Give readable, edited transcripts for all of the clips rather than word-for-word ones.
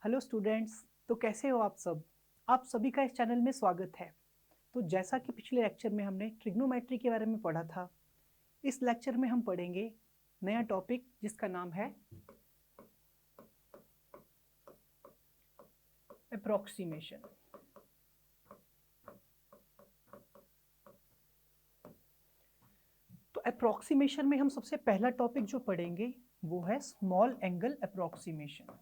Hello students. तो कैसे हो आप सब? आप सभी का इस चैनल में स्वागत है। तो जैसा कि पिछले लेक्चर में हमने ट्रिग्नोमेट्री के बारे में पढ़ा था, इस लेक्चर में हम पढ़ेंगे नया टॉपिक जिसका नाम है अप्रॉक्सीमेशन। तो अप्रॉक्सीमेशन में हम सबसे पहला टॉपिक जो पढ़ेंगे वो है स्मॉल एंगल अप्रॉक्सीमेशन।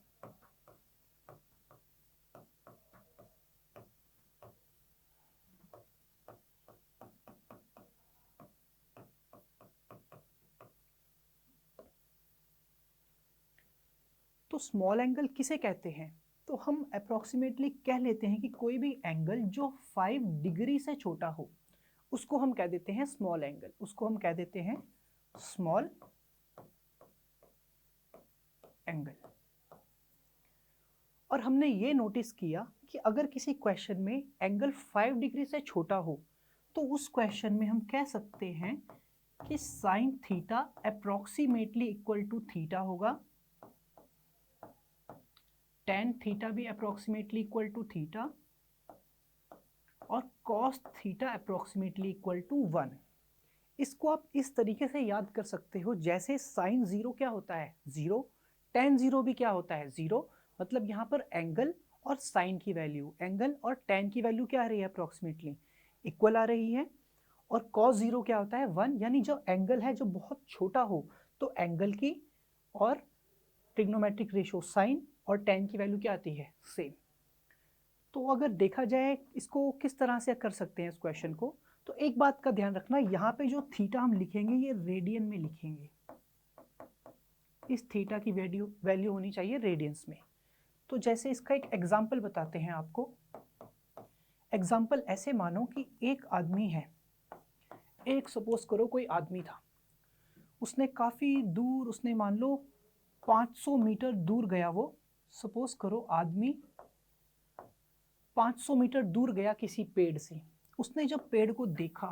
तो स्मॉल एंगल किसे कहते हैं? तो हम अप्रॉक्सीमेटली कह लेते हैं कि कोई भी एंगल जो 5 डिग्री से छोटा हो उसको हम कह देते हैं स्मॉल एंगल, उसको हम कह देते हैं स्मॉल एंगल। और हमने ये नोटिस किया कि अगर किसी क्वेश्चन में एंगल 5 डिग्री से छोटा हो तो उस क्वेश्चन में हम कह सकते हैं कि sine theta approximately equal to theta होगा, टेन थीटा भी अप्रॉक्सीमेटली इक्वल टू थीटा और cos theta approximately equal to 1। इसको आप इस तरीके से याद कर सकते हो जैसे साइन जीरो क्या होता है जीरो, टेन जीरो भी क्या होता है जीरो। मतलब यहाँ पर एंगल और साइन की वैल्यू, एंगल और टेन की वैल्यू क्या आ रही है अप्रॉक्सीमेटली इक्वल आ रही है। और कॉस जीरो क्या होता है 1, यानी जो एंगल है जो बहुत छोटा हो तो एंगल की और ट्रिग्नोमेट्रिक रेशियो साइन और टेन की वैल्यू क्या आती है सेम। तो अगर देखा जाए इसको किस तरह से कर सकते हैं इस क्वेश्चन को, तो एक बात का ध्यान रखना, यहाँ पे जो थीटा हम लिखेंगे ये रेडियन में लिखेंगे। इस थीटा की वैल्यू होनी चाहिए रेडियंस में। तो जैसे इसका एक एग्जाम्पल बताते हैं आपको। एग्जाम्पल ऐसे मानो कि एक आदमी है, एक सपोज करो कोई आदमी था, उसने काफ़ी दूर, उसने मान लो 500 मीटर दूर गया वो। सपोज करो आदमी 500 मीटर दूर गया किसी पेड़ से। उसने जब पेड़ को देखा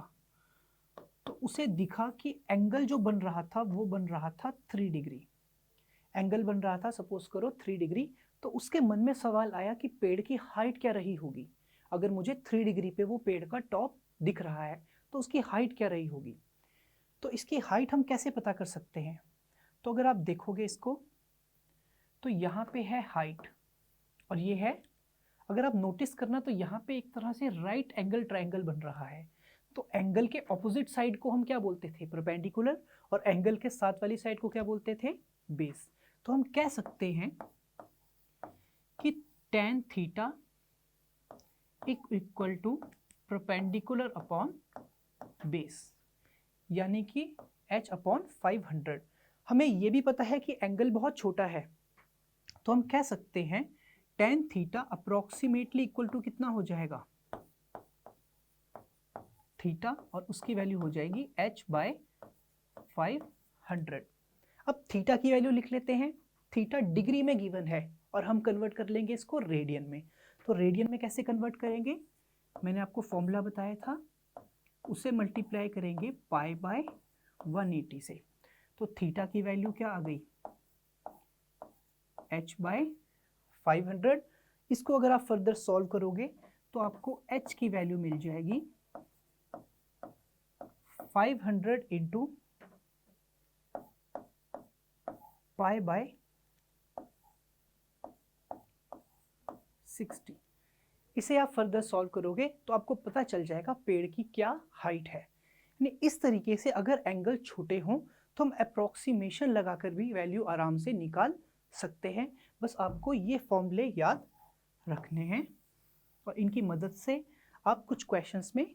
तो उसे दिखा कि एंगल जो बन रहा था वो बन रहा था 3 डिग्री। एंगल बन रहा था सपोज करो 3 डिग्री। तो उसके मन में सवाल आया कि पेड़ की हाइट क्या रही होगी। अगर मुझे 3 डिग्री पे वो पेड़ का टॉप दिख रहा है तो उसकी हाइट क्या रही होगी। तो इसकी हाइट हम कैसे पता कर सकते हैं? तो अगर आप देखोगे इसको तो यहाँ पे है हाइट और ये है, अगर आप नोटिस करना तो यहाँ पे एक तरह से राइट एंगल ट्रायंगल बन रहा है। तो एंगल के ऑपोजिट साइड को हम क्या बोलते थे परपेंडिकुलर, और एंगल के साथ वाली साइड को क्या बोलते थे बेस। तो हम कह सकते हैं कि tan theta equal to perpendicular upon base, यानी कि h अपॉन 500। हमें यह भी पता है कि एंगल बहुत छोटा है तो हम कह सकते हैं tan theta approximately equal to कितना हो जाएगा थीटा, और उसकी वैल्यू हो जाएगी h बाय 500। अब थीटा की वैल्यू लिख लेते हैं। थीटा डिग्री में गिवन है और हम कन्वर्ट कर लेंगे इसको रेडियन में। तो रेडियन में कैसे कन्वर्ट करेंगे, मैंने आपको फॉर्मूला बताया था, उसे मल्टीप्लाई करेंगे पाई बाय 180 से। तो थीटा की वैल्यू क्या आ गई h बाय 500। इसको अगर आप फर्दर सॉल्व करोगे तो आपको h की वैल्यू मिल जाएगी 500 इंटू पाई बाय 60। इसे आप फर्दर सॉल्व करोगे तो आपको पता चल जाएगा पेड़ की क्या हाइट है। यानी इस तरीके से अगर एंगल छोटे हों तो हम अप्रोक्सीमेशन लगाकर भी वैल्यू आराम से निकाल सकते हैं। बस आपको ये फॉर्मूले याद रखने हैं और इनकी मदद से आप कुछ क्वेश्चंस में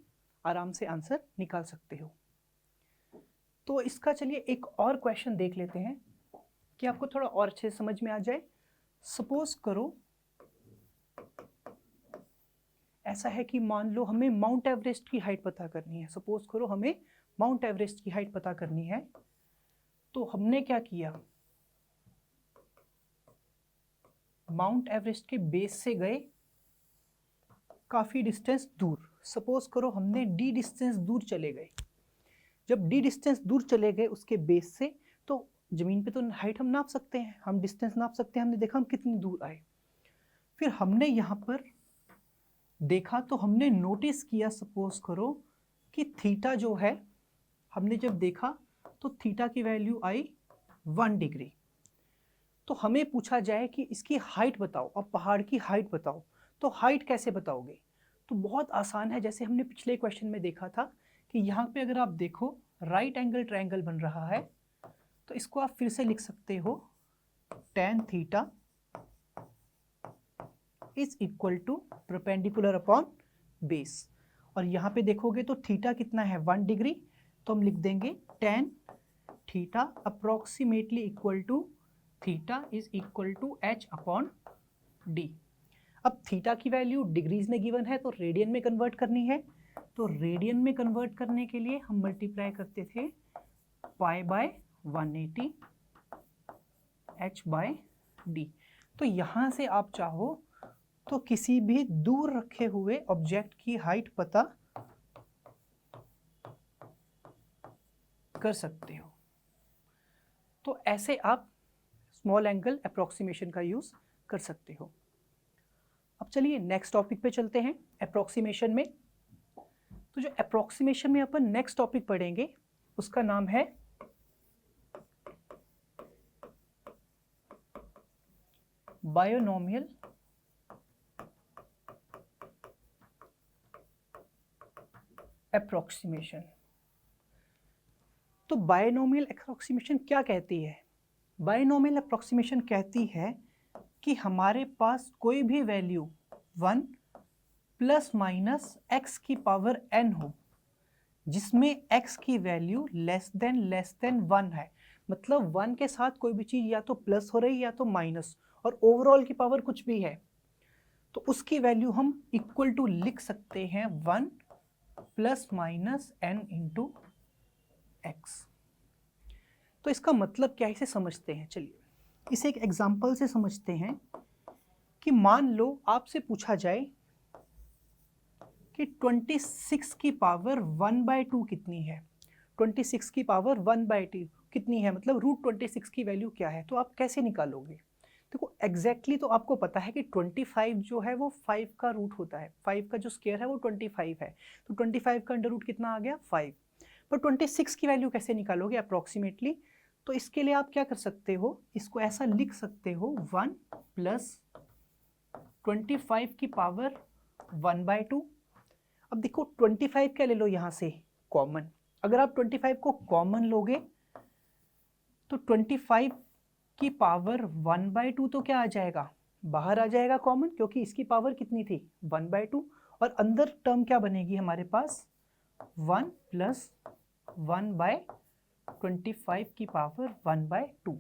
आराम से आंसर निकाल सकते हो। तो इसका चलिए एक और क्वेश्चन देख लेते हैं कि आपको थोड़ा और अच्छे से समझ में आ जाए। सपोज करो ऐसा है कि मान लो हमें माउंट एवरेस्ट की हाइट पता करनी है। सपोज करो हमें माउंट एवरेस्ट की हाइट पता करनी है। तो हमने क्या किया, माउंट एवरेस्ट के बेस से गए काफी डिस्टेंस दूर। सपोज करो हमने डी डिस्टेंस दूर चले गए। जब डी डिस्टेंस दूर चले गए उसके बेस से, तो जमीन पे तो हाइट हम नाप सकते हैं, हम डिस्टेंस नाप सकते हैं। हमने देखा हम कितनी दूर आए। फिर हमने यहाँ पर देखा तो हमने नोटिस किया, सपोज करो कि थीटा जो है, हमने जब देखा तो थीटा की वैल्यू आई 1 डिग्री। तो हमें पूछा जाए कि इसकी हाइट बताओ और पहाड़ की हाइट बताओ, तो हाइट कैसे बताओगे? तो बहुत आसान है, जैसे हमने पिछले क्वेश्चन में देखा था कि यहाँ पे अगर आप देखो राइट एंगल ट्रायंगल बन रहा है, तो इसको आप फिर से लिख सकते हो tan theta is equal to perpendicular upon base. और यहाँ पे देखोगे तो थीटा कितना है 1 डिग्री, तो हम लिख देंगे tan theta approximately equal to theta is equal to h upon D. अब थीटा की वैल्यू डिग्रीज में गिवन है तो रेडियन में कन्वर्ट करनी है, तो रेडियन में कन्वर्ट करने के लिए हम मल्टीप्लाई करते थे pi by 180 h by D. तो यहाँ से आप चाहो तो किसी भी दूर रखे हुए ऑब्जेक्ट की हाइट पता कर सकते हो। तो ऐसे आप स्मॉल एंगल अप्रोक्सीमेशन का यूज कर सकते हो। अब चलिए नेक्स्ट टॉपिक पे चलते हैं अप्रोक्सीमेशन में। तो जो अप्रोक्सीमेशन में अपन नेक्स्ट टॉपिक पढ़ेंगे उसका नाम है बायोनोमियल अप्रोक्सीमेशन। तो बायोनोमियल अप्रोक्सीमेशन क्या कहती है? बायोनोमियल अप्रोक्सीमेशन कहती है कि हमारे पास कोई भी वैल्यू 1 प्लस माइनस एक्स की पावर n हो, जिसमें x की वैल्यू लेस देन 1 है। मतलब 1 के साथ कोई भी चीज़ या तो प्लस हो रही है या तो माइनस, और ओवरऑल की पावर कुछ भी है, तो उसकी वैल्यू हम इक्वल टू लिख सकते हैं 1 plus minus n into x. तो इसका मतलब क्या है, इसे समझते हैं। चलिए इसे एक एग्जाम्पल से समझते हैं कि मान लो आपसे पूछा जाए कि 26 की पावर 1/2 कितनी है। 26 की पावर 1/2 कितनी है, मतलब √26 की वैल्यू क्या है, तो आप कैसे निकालोगे? देखो एग्जैक्टली तो आपको पता है कि 25 जो है वो 5 का रूट होता है, 5 का जो स्क्वायर है वो 25 है, तो 25 का अंडर रूट कितना आ गया 5। पर 26 की वैल्यू कैसे निकालोगे अप्रॉक्सीमेटली? तो इसके लिए आप क्या कर सकते हो, इसको ऐसा लिख सकते हो 1 प्लस 25 की पावर 1/2। अब देखो 25 क्या ले लो यहाँ से कॉमन, अगर आप 25 को कॉमन लोगे तो 25 की पावर 1/2 तो क्या आ जाएगा, बाहर आ जाएगा कॉमन, क्योंकि इसकी पावर कितनी थी 1/2, और अंदर टर्म क्या बनेगी हमारे पास 1 प्लस 1/25 की पावर 1/2।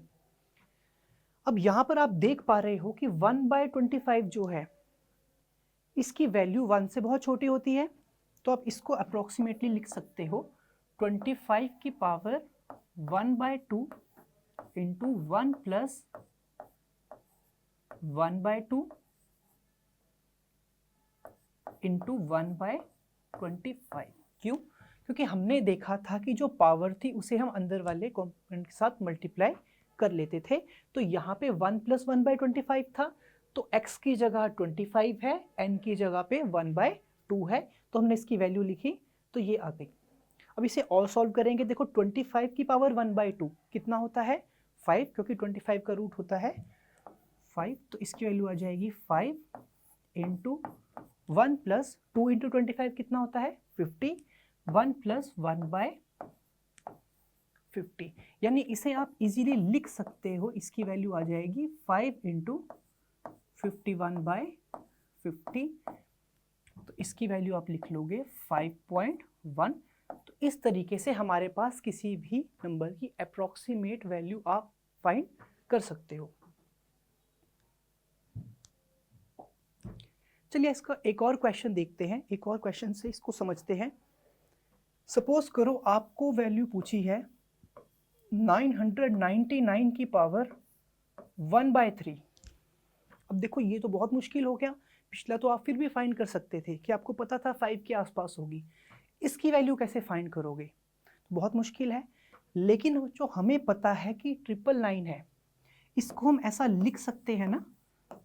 अब यहाँ पर आप देख पा रहे हो कि 1/25 जो है इसकी वैल्यू 1 से बहुत छोटी होती है, तो आप इसको अप्रोक्सीमेटली लिख सकते हो 25 की पावर 1/2 इंटू 1 प्लस 1/2 इंटू 1/25। क्यों? क्योंकि हमने देखा था कि जो पावर थी उसे हम अंदर वाले कॉम्पोनेंट के साथ मल्टीप्लाई कर लेते थे। तो यहाँ पे 1 प्लस 1/25 था, तो x की जगह 25 है, n की जगह पे 1/2 है, तो हमने इसकी वैल्यू लिखी तो ये आ गई। अब इसे और सॉल्व करेंगे। देखो 25 की पावर 1/2 कितना होता है 5, क्योंकि 25 का रूट होता है 5, तो इसकी वैल्यू आ जाएगी 5 इंटू 1 प्लस 2 इंटू 25 कितना होता है 50, 1 प्लस 1/50, यानी इसे आप इजीली लिख सकते हो, इसकी वैल्यू आ जाएगी 5 इंटू 51/50, तो इसकी वैल्यू आप लिख लोगे 5.1। तो इस तरीके से हमारे पास किसी भी नंबर की अप्रोक्सीमेट वैल्यू आप फाइंड कर सकते हो। चलिए इसका एक और क्वेश्चन देखते हैं, एक और क्वेश्चन से इसको समझते हैं। सपोज करो आपको वैल्यू पूछी है 999 की पावर 1/3। अब देखो ये तो बहुत मुश्किल हो गया, पिछला तो आप फिर भी फाइंड कर सकते थे कि आपको पता था 5 के आसपास होगी, इसकी वैल्यू कैसे फाइंड करोगे, बहुत मुश्किल है। लेकिन जो हमें पता है कि 999 है, इसको हम ऐसा लिख सकते हैं ना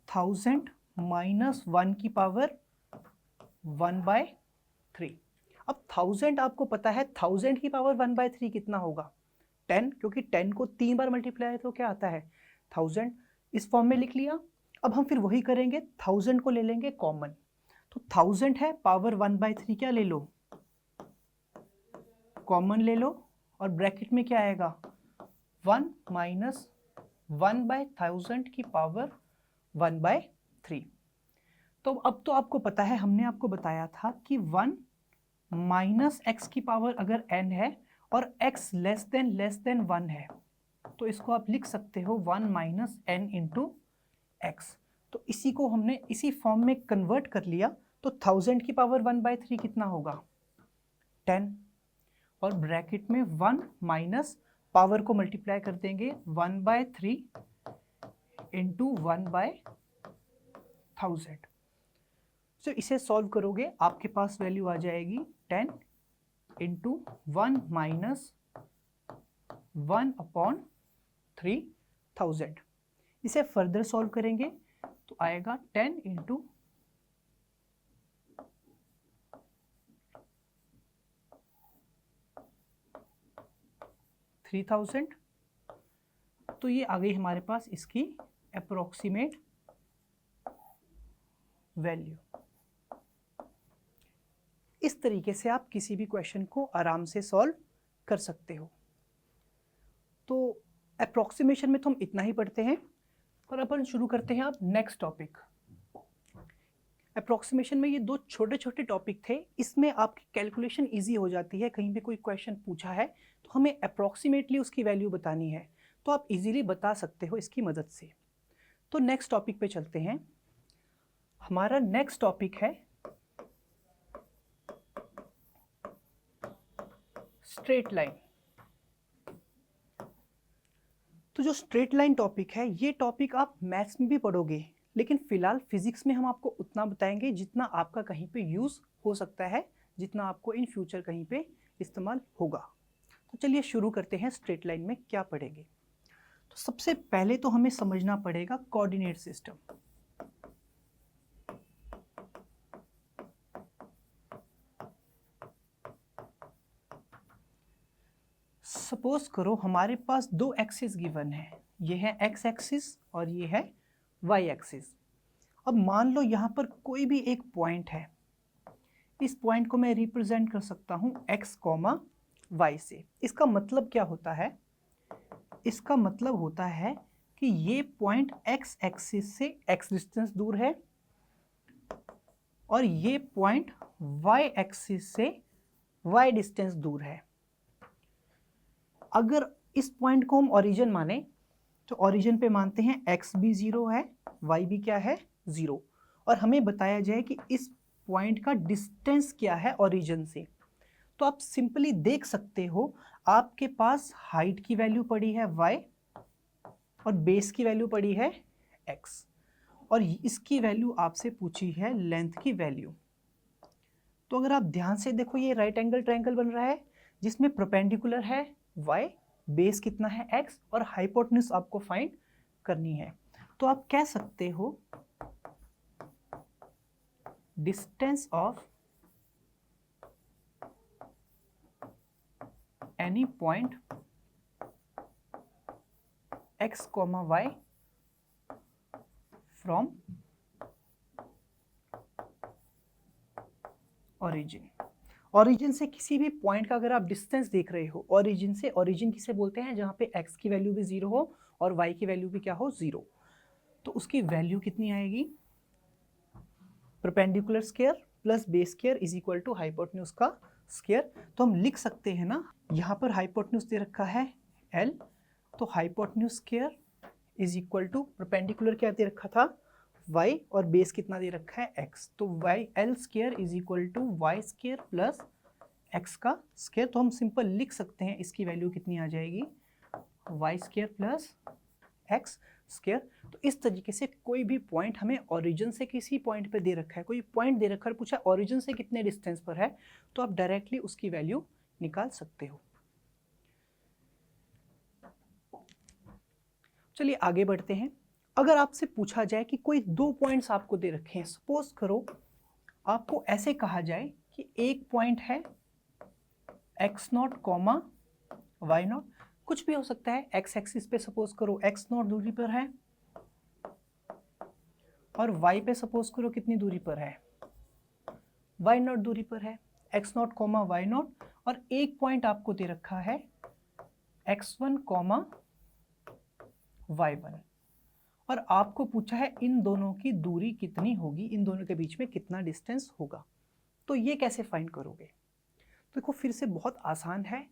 1000 -1 की पावर 1/3। अब 1000 आपको पता है, 1000 की पावर 1/3 कितना होगा? 10, क्योंकि 10 को 3 बार मल्टीप्लाई तो क्या आता है? 1000। इस फॉर्म में लिख लिया। अब हम फिर वही करेंगे, 1000 को ले लेंगे कॉमन, तो 1000 है, पावर 1/3 क्या ले लो? कॉमन ले लो, और ब्रैकेट में क्या आएगा? 1 माइनस 1/1000 की पावर 1/3। तो अब तो आपको पता है, हमने आपको बताया था कि 1 माइनस एक्स की पावर अगर n है और x लेस देन 1 है, तो इसको आप लिख सकते हो 1 माइनस n इंटू एक्स। तो इसी को हमने इसी फॉर्म में कन्वर्ट कर लिया, तो 1000 की पावर 1/3 कितना होगा? 10, और ब्रैकेट में 1 माइनस पावर को मल्टीप्लाई कर देंगे 1/3 इंटू 1/1000। तो इसे सॉल्व करोगे, आपके पास वैल्यू आ जाएगी 10 इंटू 1 माइनस 1/3000। इसे फर्दर सॉल्व करेंगे तो आएगा 10 इंटू 3000। तो ये आ गई हमारे पास इसकी अप्रोक्सीमेट वैल्यू। इस तरीके से आप किसी भी क्वेश्चन को आराम से सॉल्व कर सकते हो। तो अप्रोक्सीमेशन में तो हम इतना ही पढ़ते हैं, और अपन शुरू करते हैं आप नेक्स्ट टॉपिक। अप्रोक्सीमेशन में ये दो छोटे छोटे टॉपिक थे, इसमें आपकी कैलकुलेशन इजी हो जाती है। कहीं पे कोई क्वेश्चन पूछा है तो हमें अप्रोक्सीमेटली उसकी वैल्यू बतानी है, तो आप इजीली बता सकते हो इसकी मदद से। तो नेक्स्ट टॉपिक पे चलते हैं। हमारा नेक्स्ट टॉपिक है स्ट्रेट लाइन। तो जो स्ट्रेट लाइन टॉपिक है, ये टॉपिक आप मैथ्स में भी पढ़ोगे, लेकिन फिलहाल फिजिक्स में हम आपको उतना बताएंगे जितना आपका कहीं पे यूज़ हो सकता है, जितना आपको इन फ्यूचर कहीं पे इस्तेमाल होगा। तो चलिए शुरू करते हैं, स्ट्रेट लाइन में क्या पढ़ेंगे। तो सबसे पहले तो हमें समझना पड़ेगा कोऑर्डिनेट सिस्टम। सपोज करो हमारे पास दो एक्सिस गिवन है, ये है एक्स एक्सिस और ये है वाई एक्सिस। अब मान लो यहाँ पर कोई भी एक पॉइंट है, इस पॉइंट को मैं रिप्रेजेंट कर सकता हूँ x, y से। इसका मतलब क्या होता है? इसका मतलब होता है कि ये पॉइंट x एक्सिस से x डिस्टेंस दूर है, और ये पॉइंट y एक्सिस से y डिस्टेंस दूर है। अगर इस पॉइंट को हम ओरिजिन माने, तो ओरिजिन पे मानते हैं x भी 0 है, y भी क्या है? 0। और हमें बताया जाए कि इस पॉइंट का डिस्टेंस क्या है ओरिजिन से। तो आप सिंपली देख सकते हो, आपके पास हाइट की वैल्यू पड़ी है y, और बेस की वैल्यू पड़ी है x, और इसकी वैल्यू आपसे पूछी है लेंथ की वैल्यू। तो अगर आप ध्यान से देखो, ये राइट एंगल ट्रायंगल बन रहा है जिसमें परपेंडिकुलर है y, बेस कितना है x, और हाइपोटेन्यूज आपको फाइंड करनी है। तो आप कह सकते हो distance of any point x, y from origin. Origin से किसी भी पॉइंट का अगर आप डिस्टेंस देख रहे हो ओरिजिन से, ओरिजिन किसे बोलते हैं? जहाँ पे x की वैल्यू भी 0 हो और y की वैल्यू भी क्या हो? 0। तो उसकी वैल्यू कितनी आएगी? Perpendicular square plus base square is equal to hypotenuse का स्क्वायर। तो हम लिख सकते हैं ना, यहाँ पर हाइपोटेन्यूज दे रखा है l, तो hypotenuse square is equal to perpendicular क्या दे रखा था? y, और बेस कितना दे रखा है? x। तो y l square is equal to y square plus x का स्क्वायर। तो हम सिंपल लिख सकते हैं इसकी वैल्यू कितनी आ जाएगी? y square plus x square. तो इस तरीके से कोई भी पॉइंट हमें ओरिजिन से किसी पॉइंट पे दे रखा है, कोई पॉइंट दे रखा है, पूछा ओरिजिन से कितने डिस्टेंस पर है, तो आप डायरेक्टली उसकी वैल्यू निकाल सकते हो। चलिए आगे बढ़ते हैं। अगर आपसे पूछा जाए कि कोई 2 पॉइंट्स आपको दे रखे हैं, सपोज करो आपको ऐसे कहा जाए कि एक पॉइंट है x0 कॉमा y0, कुछ भी हो सकता है, x एक्सिस पे सपोज करो x0 दूरी पर है और y पे सपोज करो कितनी दूरी पर है, y0 दूरी पर है, x0 कॉमा y0, और एक पॉइंट आपको दे रखा है x1 कॉमा y1, और आपको पूछा है इन दोनों की दूरी कितनी होगी, इन दोनों के बीच में कितना डिस्टेंस होगा। तो ये कैसे फाइंड करोगे? तो देखो फिर से बहुत आसान है,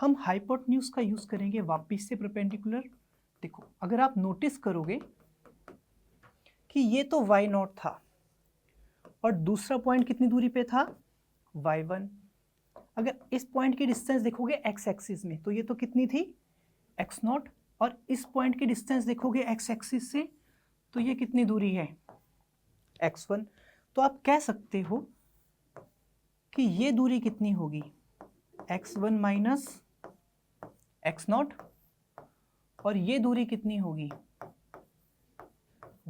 हम हाइपोटेन्यूज का यूज करेंगे वापिस से परपेंडिकुलर। देखो अगर आप नोटिस करोगे कि ये तो y0 था और दूसरा पॉइंट कितनी दूरी पे था, y1। अगर इस पॉइंट की डिस्टेंस देखोगे x एक्सिस में तो ये तो कितनी थी, x0, और इस पॉइंट की डिस्टेंस देखोगे x एक्सिस से तो ये कितनी दूरी है, x1। तो आप कह सकते हो कि ये दूरी कितनी होगी, x1 माइनस x0, और ये दूरी कितनी होगी,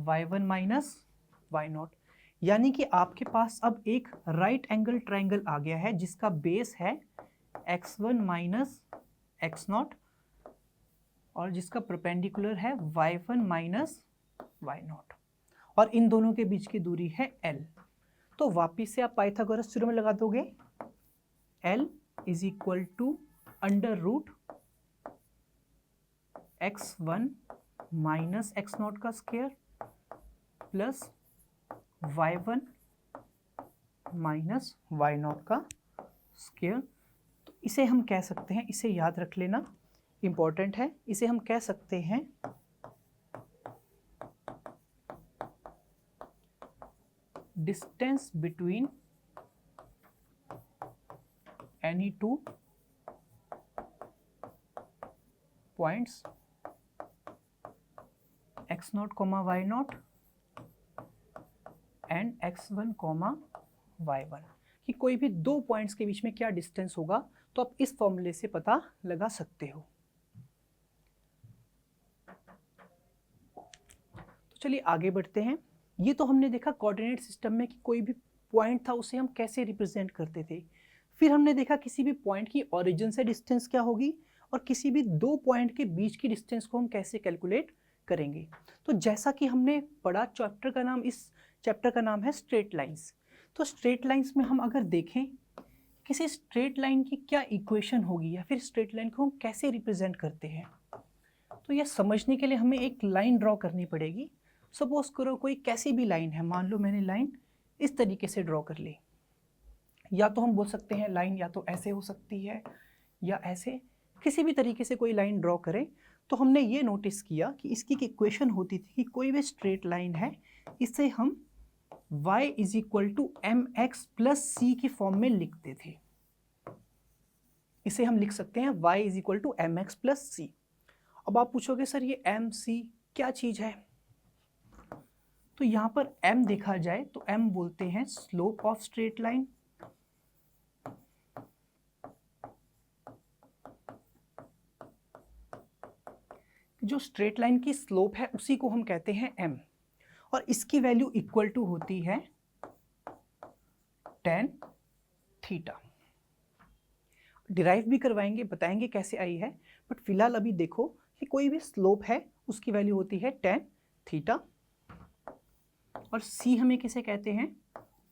y1 माइनस y0। यानी कि आपके पास अब एक राइट एंगल ट्रायंगल आ गया है जिसका बेस है x1 माइनस x0 और जिसका परपेंडिकुलर है y1 माइनस y0, और इन दोनों के बीच की दूरी है l। तो वापिस से आप पाइथागोरस थ्योरम लगा दोगे, l is equal to under root x1 minus x0 का square plus y1 minus y0 का स्क्वायर। तो इसे हम कह सकते हैं, इसे याद रख लेना, इंपॉर्टेंट है, इसे हम कह सकते हैं distance between any two points x0 comma y0 and x1 comma y1, कि कोई भी दो पॉइंट्स के बीच में क्या डिस्टेंस होगा, तो आप इस फॉर्मूले से पता लगा सकते हो। तो चलिए आगे बढ़ते हैं। ये तो हमने देखा कोऑर्डिनेट सिस्टम में कि कोई भी पॉइंट था उसे हम कैसे रिप्रेजेंट करते थे। फिर हमने देखा किसी भी पॉइंट की ओरिजिन से डिस्टेंस क्या होगी और किसी भी दो पॉइंट के बीच की डिस्टेंस को हम कैसे कैलकुलेट करेंगे। तो जैसा कि हमने पढ़ा, इस चैप्टर का नाम है स्ट्रेट लाइंस। तो स्ट्रेट लाइंस में हम अगर देखें किसी स्ट्रेट लाइन की क्या इक्वेशन होगी या फिर स्ट्रेट लाइन को हम कैसे रिप्रेजेंट करते हैं, तो यह समझने के लिए हमें एक लाइन ड्रॉ करनी पड़ेगी। सपोज करो कोई कैसी भी लाइन है, मान लो मैंने लाइन इस तरीके से ड्रॉ कर ली, या तो हम बोल सकते हैं लाइन या तो ऐसे हो सकती है या ऐसे, किसी भी तरीके से कोई लाइन ड्रॉ करें। तो हमने ये नोटिस किया कि इसकी इक्वेशन होती थी कि कोई भी स्ट्रेट लाइन है इसे हम y is equal to M X plus C की फॉर्म में लिखते थे। इसे हम लिख सकते हैं y is equal to M X plus C. अब आप पूछोगे सर ये एम सी क्या चीज है, तो यहां पर m देखा जाए तो m बोलते हैं स्लोप ऑफ स्ट्रेट लाइन, जो स्ट्रेट लाइन की स्लोप है उसी को हम कहते हैं m, और इसकी वैल्यू इक्वल टू होती है tan थीटा। डिराइव भी करवाएंगे, बताएंगे कैसे आई है, बट फिलहाल अभी देखो कि कोई भी स्लोप है उसकी वैल्यू होती है tan थीटा, और c हमें किसे कहते हैं,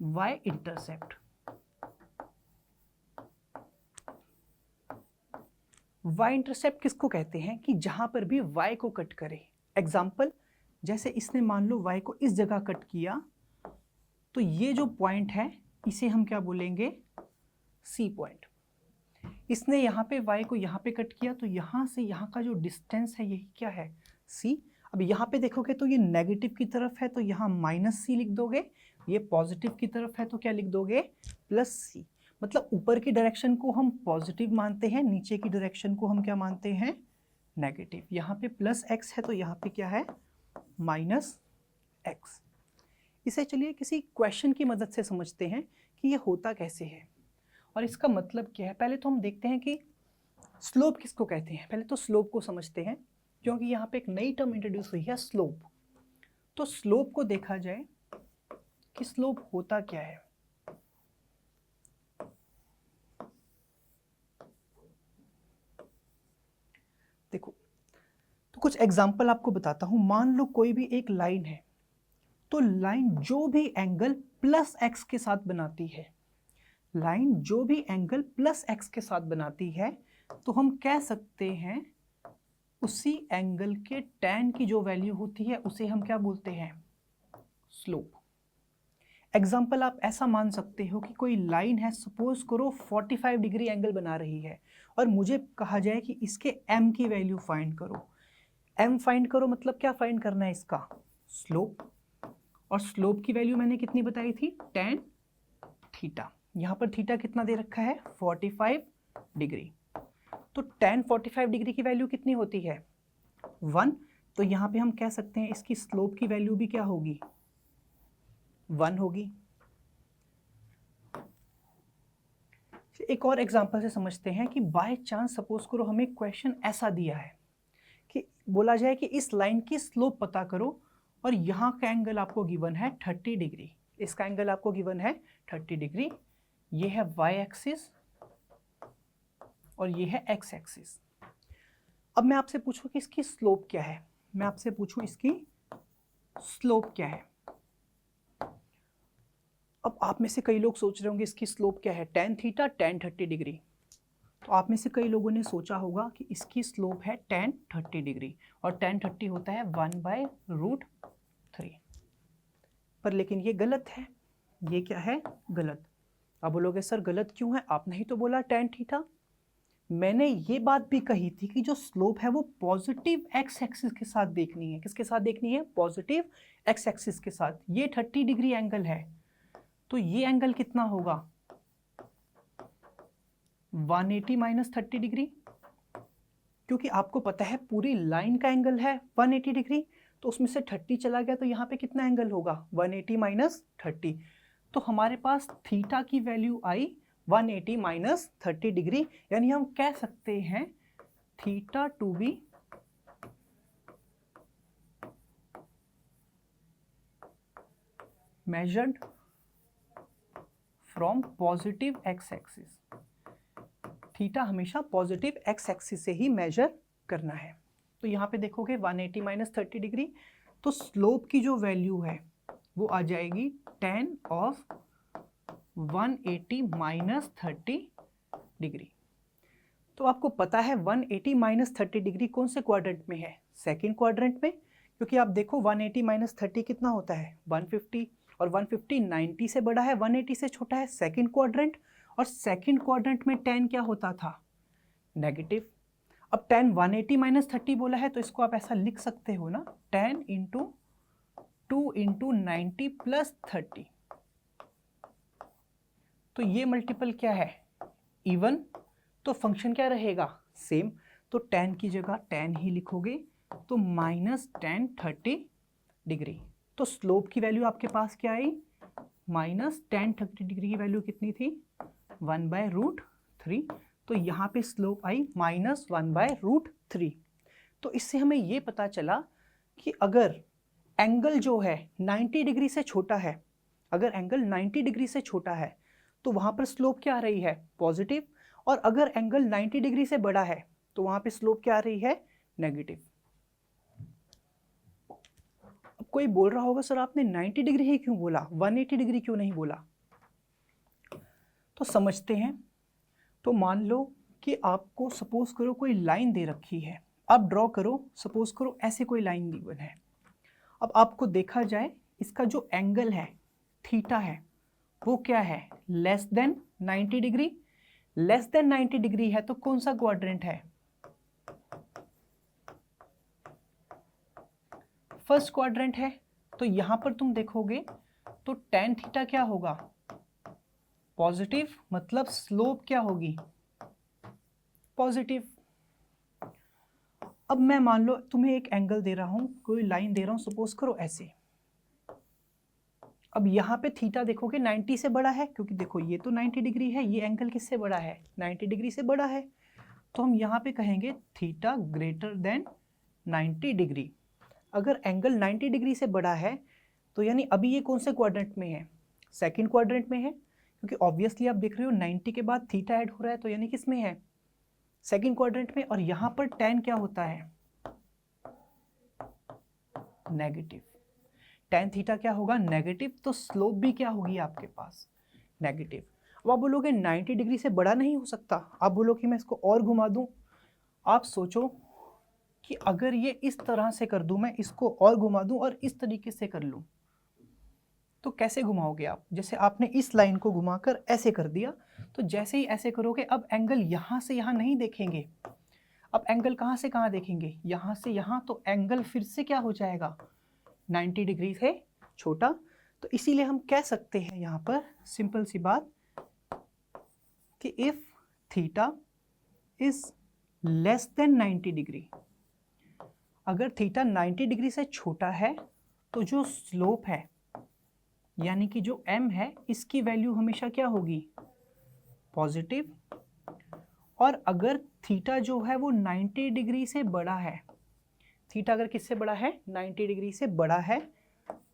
y इंटरसेप्ट। y इंटरसेप्ट किसको कहते हैं कि जहां पर भी y को कट करे। एग्जाम्पल, जैसे इसने मान लो y को इस जगह कट किया, तो ये जो पॉइंट है इसे हम क्या बोलेंगे, C पॉइंट। इसने यहाँ पे y को यहाँ पे कट किया, तो यहाँ से यहाँ का जो डिस्टेंस है यही क्या है, C। अब यहाँ पे देखोगे तो ये नेगेटिव की तरफ है तो यहाँ -C लिख दोगे, ये पॉजिटिव की तरफ है तो क्या लिख दोगे, +C। मतलब ऊपर की डायरेक्शन को हम पॉजिटिव मानते हैं, नीचे की डायरेक्शन को हम क्या मानते हैं, नेगेटिव। यहाँ पे +x है तो यहाँ पे क्या है, -x। इसे चलिए किसी क्वेश्चन की मदद से समझते हैं कि ये होता कैसे है और इसका मतलब क्या है। पहले तो हम देखते हैं कि स्लोप किसको कहते हैं, पहले तो स्लोप को समझते हैं, क्योंकि यहाँ पे एक नई टर्म इंट्रोड्यूस हुई है स्लोप। तो स्लोप को देखा जाए कि स्लोप होता क्या है। देखो, तो कुछ एग्जांपल आपको बताता हूं। मान लो कोई भी एक लाइन है, तो लाइन जो भी एंगल प्लस एक्स के साथ बनाती है, लाइन जो भी एंगल प्लस एक्स के साथ बनाती है, तो हम कह सकते हैं उसी एंगल के tan की जो वैल्यू होती है उसे हम क्या बोलते हैं, स्लोप। एग्जाम्पल आप ऐसा मान सकते हो कि कोई लाइन है, सपोज करो 45 डिग्री एंगल बना रही है, और मुझे कहा जाए कि इसके m की वैल्यू फाइंड करो। m फाइंड करो मतलब क्या फाइंड करना है, इसका स्लोप। और स्लोप की वैल्यू मैंने कितनी बताई थी, tan थीटा। यहाँ पर थीटा कितना दे रखा है, 45 डिग्री। तो tan 45 डिग्री की वैल्यू कितनी होती है, 1। तो यहाँ पे हम कह सकते हैं इसकी स्लोप की वैल्यू भी क्या होगी, 1 होगी। एक और एग्जांपल से समझते हैं कि बाय चांस सपोज करो हमें क्वेश्चन ऐसा दिया है कि बोला जाए कि इस लाइन की स्लोप पता करो, और यहाँ का एंगल आपको गिवन है 30 डिग्री, इसका एंगल आपको गिवन है 30 डिग्री, ये है y एक्सिस और ये है x एक्सिस। अब मैं आपसे पूछूं कि इसकी स्लोप क्या है, मैं आपसे पूछूं इसकी स्लोप क्या है। अब आप में से कई लोग सोच रहे होंगे इसकी स्लोप क्या है, tan थीटा tan 30 डिग्री। तो आप में से कई लोगों ने सोचा होगा कि इसकी स्लोप है tan 30 डिग्री, और tan 30 होता है 1/√3। पर लेकिन ये गलत है, ये क्या है, गलत। आप बोलोगे सर गलत क्यों है, आपने ही तो बोला tan थीटा। मैंने ये बात भी कही थी कि जो स्लोप है वो पॉजिटिव x एक्सिस के साथ देखनी है। किसके साथ देखनी है, पॉजिटिव x एक्सिस के साथ। ये 30 डिग्री एंगल है, तो ये एंगल कितना होगा, 180 माइनस 30 डिग्री। क्योंकि आपको पता है पूरी लाइन का एंगल है 180 डिग्री, तो उसमें से 30 चला गया, तो यहाँ पे कितना एंगल होगा, 180 माइनस 30। तो हमारे पास थीटा की वैल्यू आई 180 माइनस 30 डिग्री, यानी हम कह सकते हैं theta to be measured from positive x axis. Theta हमेशा पॉजिटिव x एक्सिस से ही मेजर करना है। तो यहाँ पे देखोगे 180 माइनस 30 डिग्री, तो स्लोप की जो वैल्यू है वो आ जाएगी tan ऑफ 180 माइनस 30 डिग्री। तो आपको पता है 180 माइनस 30 डिग्री कौन से क्वाड्रेंट में है, सेकंड क्वाड्रेंट में। क्योंकि आप देखो 180 माइनस 30 कितना होता है, 150, और 150 90 से बड़ा है, 180 से छोटा है, सेकंड क्वाड्रेंट। और सेकंड क्वाड्रेंट में tan क्या होता था, नेगेटिव। अब tan 180 माइनस 30 बोला है, तो इसको आप ऐसा लिख सकते हो ना, tan इंटू 2 इंटू 90 प्लस 30। तो ये मल्टीपल क्या है, इवन। तो फंक्शन क्या रहेगा, सेम। तो tan की जगह tan ही लिखोगे, तो माइनस tan 30 डिग्री। तो स्लोप की वैल्यू आपके पास क्या आई, माइनस tan 30 डिग्री की वैल्यू कितनी थी, 1/√3। तो यहाँ पे स्लोप आई माइनस 1/√3। तो इससे हमें ये पता चला कि अगर एंगल जो है 90 डिग्री से छोटा है, अगर एंगल 90 डिग्री से छोटा है तो वहाँ पर स्लोप क्या आ रही है, पॉजिटिव। और अगर एंगल 90 डिग्री से बड़ा है तो वहाँ पे स्लोप क्या आ रही है, नेगेटिव। अब कोई बोल रहा होगा सर आपने 90 डिग्री ही क्यों बोला, 180 डिग्री क्यों नहीं बोला। तो समझते हैं। तो मान लो कि आपको सपोज करो कोई लाइन दे रखी है, आप ड्रॉ करो, सपोज करो ऐसे कोई लाइन गिवन है। अब आपको देखा जाए इसका जो एंगल है थीटा है वो क्या है, less than 90 degree. Less than 90 degree है तो कौन सा क्वाड्रेंट है, फर्स्ट क्वाड्रेंट है। तो यहां पर तुम देखोगे तो tan थीटा क्या होगा, पॉजिटिव, मतलब स्लोप क्या होगी, पॉजिटिव। अब मैं मान लो तुम्हें एक एंगल दे रहा हूं, कोई लाइन दे रहा हूं, सपोज करो ऐसे। अब यहाँ पे थीटा देखोगे 90 से बड़ा है, क्योंकि देखो ये तो 90 डिग्री है, ये एंगल किससे बड़ा है, 90 डिग्री से बड़ा है। तो हम यहाँ पे कहेंगे थीटा ग्रेटर देन 90 डिग्री। अगर एंगल 90 डिग्री से बड़ा है तो यानी अभी ये कौन से क्वाड्रेंट में है, सेकंड क्वाड्रेंट में है, क्योंकि ऑब्वियसली आप देख रहे हो 90 के बाद थीटा ऐड हो रहा है तो यानी किस में है, सेकंड क्वाड्रेंट में। और यहाँ पर tan क्या होता है, नेगेटिव। tan थीटा क्या होगा, नेगेटिव, तो स्लोप भी क्या होगी आपके पास, नेगेटिव। अब आप बोलोगे 90 डिग्री से बड़ा नहीं हो सकता, आप बोलो कि मैं इसको और घुमा दूं। आप सोचो कि अगर ये इस तरह से कर दूं, मैं इसको और घुमा दूं और इस तरीके से कर लूं, तो कैसे घुमाओगे आप। जैसे आपने इस लाइन को घुमाकर ऐसे कर दिया, तो जैसे ही ऐसे करोगे अब एंगल यहाँ से यहाँ नहीं देखेंगे, अब एंगल कहाँ से कहाँ देखेंगे, यहाँ से यहाँ, तो एंगल फिर से क्या हो जाएगा, 90 डिग्री से छोटा। तो इसीलिए हम कह सकते हैं यहाँ पर सिंपल सी बात कि if theta is less than 90 degree, अगर थीटा 90 डिग्री से छोटा है तो जो स्लोप है यानी कि जो m है इसकी वैल्यू हमेशा क्या होगी, पॉजिटिव। और अगर थीटा जो है वो 90 डिग्री से बड़ा है, थीटा अगर किससे बड़ा है, 90 डिग्री से बड़ा है,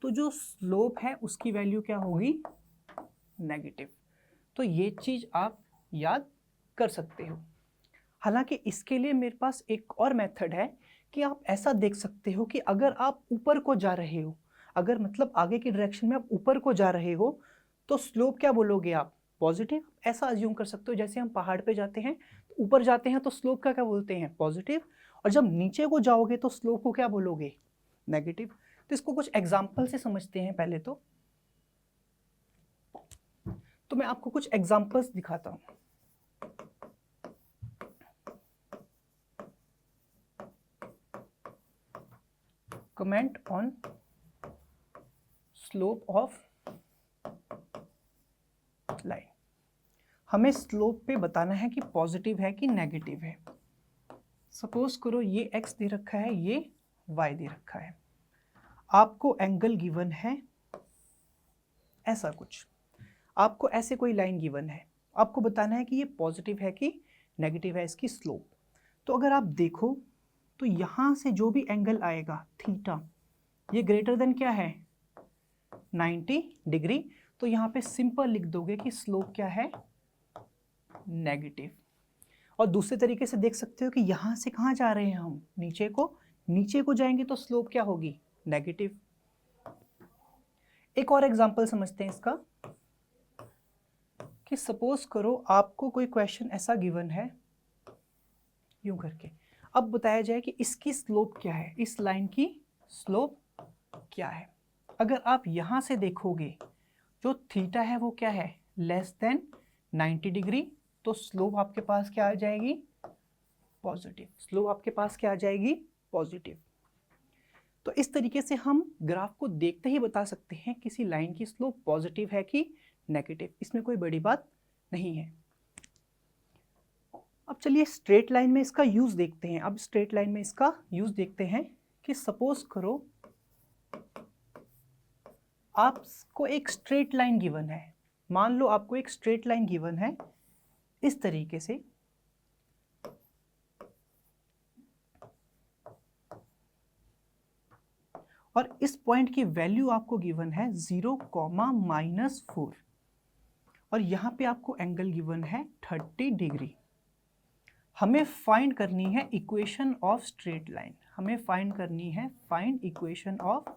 तो जो स्लोप है उसकी वैल्यू क्या होगी, नेगेटिव। तो ये चीज़ आप याद कर सकते हो। हालांकि इसके लिए मेरे पास एक और मेथड है कि आप ऐसा देख सकते हो कि अगर आप ऊपर को जा रहे हो, अगर मतलब आगे की डायरेक्शन में आप ऊपर को जा रहे हो, तो स्लोप क्या बोलोगे आप, पॉजिटिव। ऐसा अज्यूम कर सकते हो जैसे हम पहाड़ पे जाते हैं, ऊपर जाते हैं तो स्लोप का क्या बोलते हैं, पॉजिटिव, और जब नीचे को जाओगे तो स्लोप को क्या बोलोगे, नेगेटिव। तो इसको कुछ एग्जाम्पल से समझते हैं पहले तो मैं आपको कुछ एग्जाम्पल्स दिखाता हूं। Comment on slope of line. हमें स्लोप पे बताना है कि पॉजिटिव है कि नेगेटिव है। सपोज करो ये x दे रखा है, ये y दे रखा है, आपको एंगल गिवन है ऐसा कुछ, आपको ऐसे कोई लाइन गिवन है, आपको बताना है कि ये पॉजिटिव है कि नेगेटिव है इसकी स्लोप। तो अगर आप देखो तो यहाँ से जो भी एंगल आएगा थीटा, ये ग्रेटर देन क्या है, 90 डिग्री, तो यहाँ पे सिंपल लिख दोगे कि स्लोप क्या है, नेगेटिव। और दूसरे तरीके से देख सकते हो कि यहाँ से कहाँ जा रहे हैं हम, नीचे को जाएंगे तो स्लोप क्या होगी, नेगेटिव। एक और एग्जांपल समझते हैं इसका कि सपोज करो आपको कोई क्वेश्चन ऐसा गिवन है यूं करके, अब बताया जाए कि इसकी स्लोप क्या है, इस लाइन की स्लोप क्या है। अगर आप यहाँ से देखोगे जो थीटा है वो क्या है, लेस देन 90 डिग्री, तो स्लोप आपके पास क्या आ जाएगी, पॉजिटिव। स्लोप आपके पास क्या आ जाएगी, पॉजिटिव। तो इस तरीके से हम ग्राफ को देखते ही बता सकते हैं किसी लाइन की स्लोप पॉजिटिव है कि नेगेटिव, इसमें कोई बड़ी बात नहीं है। अब चलिए स्ट्रेट लाइन में इसका यूज देखते हैं। अब स्ट्रेट लाइन में इसका यूज देखते हैं कि सपोज करो आपको एक स्ट्रेट लाइन गिवन है, मान लो आपको एक स्ट्रेट लाइन गिवन है इस तरीके से, और इस पॉइंट की वैल्यू आपको गिवन है 0,-4, और यहाँ पे आपको एंगल गिवन है 30 डिग्री। हमें फाइंड करनी है इक्वेशन ऑफ स्ट्रेट लाइन, हमें फाइंड करनी है find equation of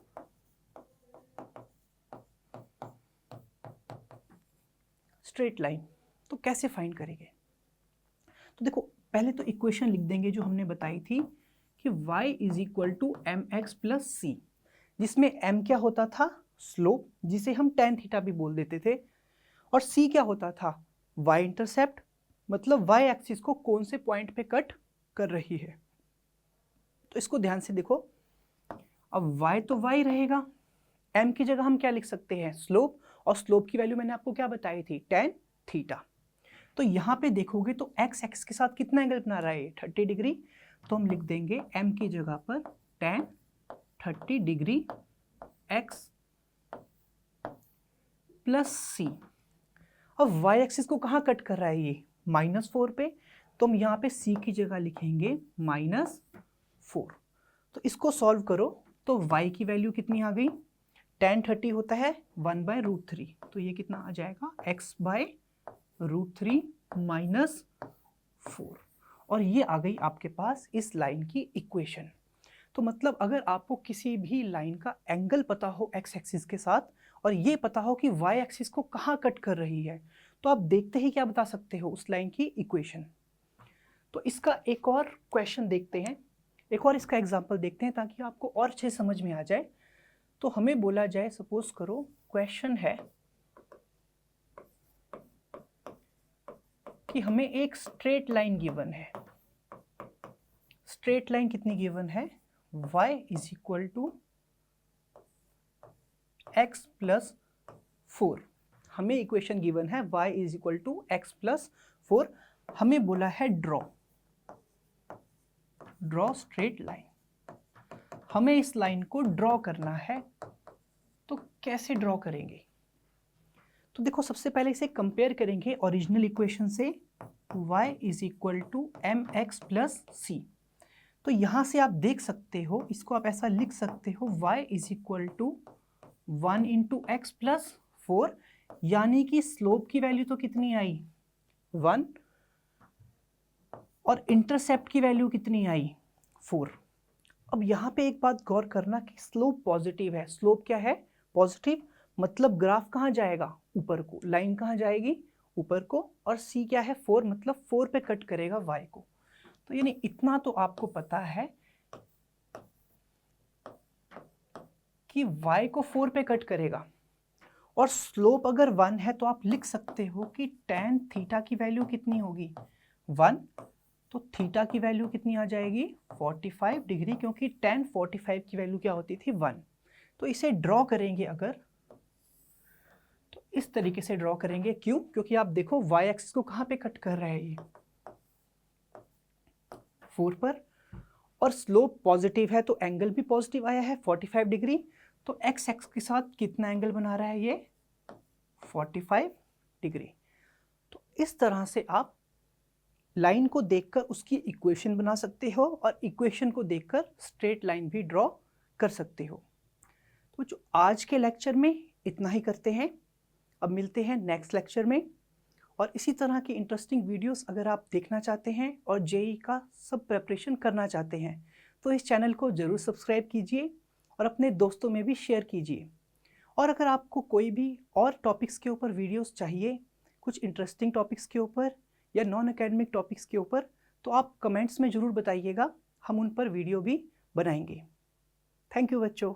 straight line. तो कैसे फाइंड करेंगे, तो देखो पहले तो इक्वेशन लिख देंगे जो हमने बताई थी कि y = mx + c, जिसमें m क्या होता था, स्लोप, जिसे हम tan थीटा भी बोल देते थे, और c क्या होता था, y इंटरसेप्ट, मतलब y एक्सिस को कौन से पॉइंट पे कट कर रही है। तो इसको ध्यान से देखो, अब y तो y रहेगा, m की जगह हम क्या लिख सकते हैं, स्लोप, और स्लोप की वैल्यू मैंने आपको क्या बताई थी, tan थीटा। तो यहाँ पे देखोगे तो x एक्स के साथ कितना एंगल बना रहा है, 30 डिग्री, तो हम लिख देंगे m की जगह पर tan 30 डिग्री x + c। अब y एक्सिस को कहाँ कट कर रहा है, ये -4 पे, तो हम यहाँ पे c की जगह लिखेंगे -4। तो इसको सॉल्व करो तो y की वैल्यू कितनी आ गई, tan 30 होता है 1/√3, तो ये कितना आ जाएगा x/√3 माइनस 4, और ये आ गई आपके पास इस लाइन की इक्वेशन। तो मतलब अगर आपको किसी भी लाइन का एंगल पता हो x एक्सिस के साथ और ये पता हो कि y एक्सिस को कहाँ कट कर रही है, तो आप देखते ही क्या बता सकते हो, उस लाइन की इक्वेशन। तो इसका एक और क्वेश्चन देखते हैं, एक और इसका एग्जांपल देखते हैं ताकि आपको और अच्छे समझ में आ जाए। तो हमें बोला जाए, सपोज करो क्वेश्चन है कि हमें एक स्ट्रेट लाइन गिवन है। स्ट्रेट लाइन कितनी गिवन है, y is equal to x plus 4। हमें इक्वेशन गिवन है y is equal to x plus 4। हमें बोला है ड्रॉ स्ट्रेट लाइन। हमें इस लाइन को ड्रॉ करना है, तो कैसे ड्रॉ करेंगे? तो देखो, सबसे पहले इसे कंपेयर करेंगे ओरिजिनल इक्वेशन से, y is equal to mx plus c। तो यहाँ से आप देख सकते हो, इसको आप ऐसा लिख सकते हो, y is equal to 1 into x plus 4, यानी कि स्लोप की वैल्यू तो कितनी आई 1, और इंटरसेप्ट की वैल्यू कितनी आई 4। अब यहाँ पे एक बात गौर करना कि स्लोप पॉजिटिव है। स्लोप क्या है, पॉजिटिव, मतलब ग्राफ कहाँ जाएगा, ऊपर को। लाइन कहाँ जाएगी, ऊपर को। और c क्या है 4, मतलब 4 पे कट करेगा y को। तो यानी इतना तो आपको पता है कि y को 4 पे कट करेगा। और स्लोप अगर 1 है तो आप लिख सकते हो कि tan थीटा की वैल्यू कितनी होगी 1, तो थीटा की वैल्यू कितनी आ जाएगी 45 डिग्री, क्योंकि tan 45 की वैल्यू क्या होती थी 1। तो इसे ड्रॉ करेंगे अगर, तो इस तरीके से ड्रॉ करेंगे। क्यों? क्योंकि आप देखो y एक्सिस को कहाँ पे कट कर रहा है, ये 4 पर, और स्लोप पॉजिटिव है तो एंगल भी पॉजिटिव आया है 45 डिग्री। तो x एक्सिस के साथ कितना एंगल बना रहा है, ये 45 डिग्री। तो इस तरह से आप लाइन को देखकर उसकी इक्वेशन बना सकते हो, और इक्वेशन को देखकर स्ट्रेट लाइन भी ड्रॉ कर सकते हो। तो जो आज के लेक्चर में इतना ही करते हैं, अब मिलते हैं नेक्स्ट लेक्चर में। और इसी तरह की इंटरेस्टिंग वीडियोस अगर आप देखना चाहते हैं और जेईई का सब प्रिपरेशन करना चाहते हैं, तो इस चैनल को ज़रूर सब्सक्राइब कीजिए और अपने दोस्तों में भी शेयर कीजिए। और अगर आपको कोई भी और टॉपिक्स के ऊपर वीडियोस चाहिए, कुछ इंटरेस्टिंग टॉपिक्स के ऊपर या नॉन एकेडमिक टॉपिक्स के ऊपर, तो आप कमेंट्स में ज़रूर बताइएगा, हम उन पर वीडियो भी बनाएंगे। थैंक यू बच्चों।